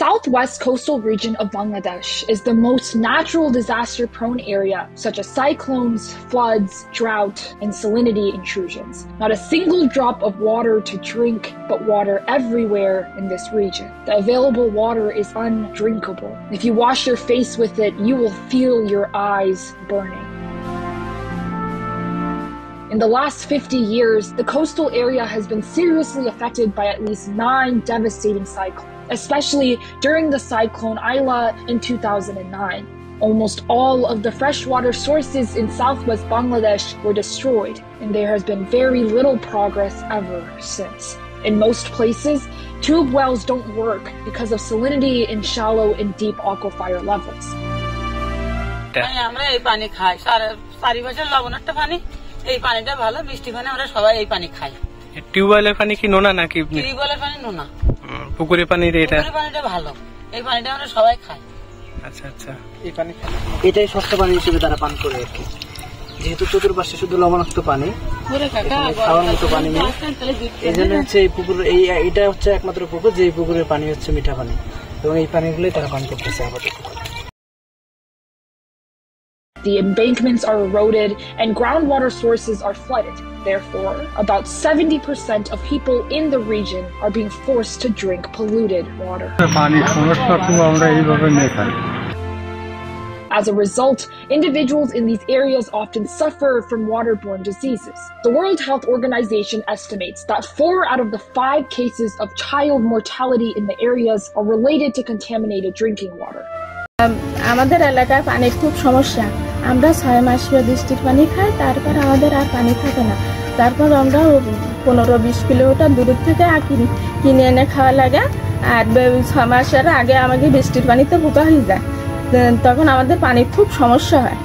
southwest coastal region of Bangladesh is the most natural disaster-prone area, such as cyclones, floods, drought, and salinity intrusions. Not a single drop of water to drink, but water everywhere in this region. The available water is undrinkable. If you wash your face with it, you will feel your eyes burning. In the last 50 years, the coastal area has been seriously affected by at least 9 devastating cyclones, especially during the cyclone Aila in 2009. Almost all of the freshwater sources in southwest Bangladesh were destroyed, and there has been very little progress ever since. In most places, tube wells don't work because of salinity in shallow and deep aquifer levels. এই পানিটা ভালো বৃষ্টি পানি আমরা সবাই এই পানি খাই টিউবওয়েলের পানি কি নোনা নাকি টিউবওয়েলের পানি নোনা পুকুরের পানি এটা পুকুরের পানিটা ভালো এই পানিটা আমরা সবাই খাই আচ্ছা আচ্ছা এই পানি এটাই স্বচ্ছ পানি হিসেবে তারা পান করে আর কি যেহেতু চতুর্পাশে শুধু লবণাক্ত পানি খাওয়ার মতো পানি নেই এই জন্য হচ্ছে এই পুকুর এটা হচ্ছে একমাত্র পুকুর যে পুকুরের পানি হচ্ছে মিঠা পানি এবং এই পানিগুলোই তারা পান করতেছে আপাতত The embankments are eroded and groundwater sources are flooded. Therefore, about 70% of people in the region are being forced to drink polluted water. As a result, individuals in these areas often suffer from waterborne diseases. The World Health Organization estimates that 4 out of the 5 cases of child mortality in the areas are related to contaminated drinking water. আমাদের এলাকায় পানির খুব সমস্যা আমরা 6 মাস বৃষ্টির পানি খাই তারপর আমাদের আর পানি থাকে না তারপর আমরা 15-20 কিলোমিটার দূর থেকে কিনে এনে খাওয়া লাগে আর 6 মাসের আগে আমাকে বৃষ্টির পানিতে ভুকা হয়ে যায় তখন আমাদের পানির খুব সমস্যা হয়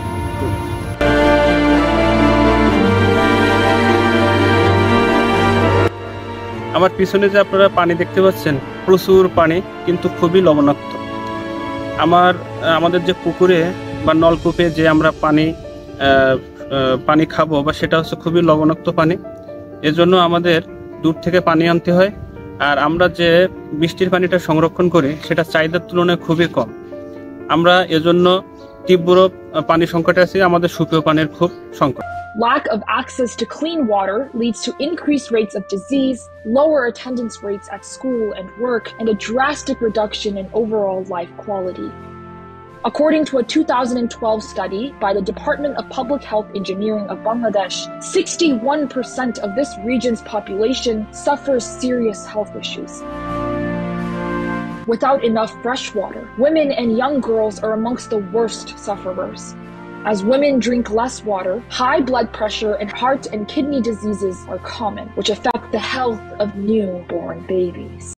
আমার পিছনে যে আপনারা পানি দেখতে পাচ্ছেন প্রচুর পানি কিন্তু খুবই লবণাক্ত আমাদের যে পুকুরে বা নলকূপে যে আমরা পানি খাবো বা সেটা হচ্ছে খুবই লবণাক্ত পানি এজন্য আমাদের দূর থেকে পানি আনতে হয় আর আমরা যে বৃষ্টির পানিটা সংরক্ষণ করি সেটা চাহিদার তুলনায় খুবই কম আমরা এজন্য তীব্র পানি সংকটে আছি আমাদের সুপেয় পানির খুব সংকট Lack of access to clean water leads to increased rates of disease, lower attendance rates at school and work, and a drastic reduction in overall life quality. According to a 2012 study by the Department of Public Health Engineering of Bangladesh, 61% of this region's population suffers serious health issues. Without enough fresh water, women and young girls are amongst the worst sufferers. As women drink less water, high blood pressure and heart and kidney diseases are common, which affect the health of newborn babies.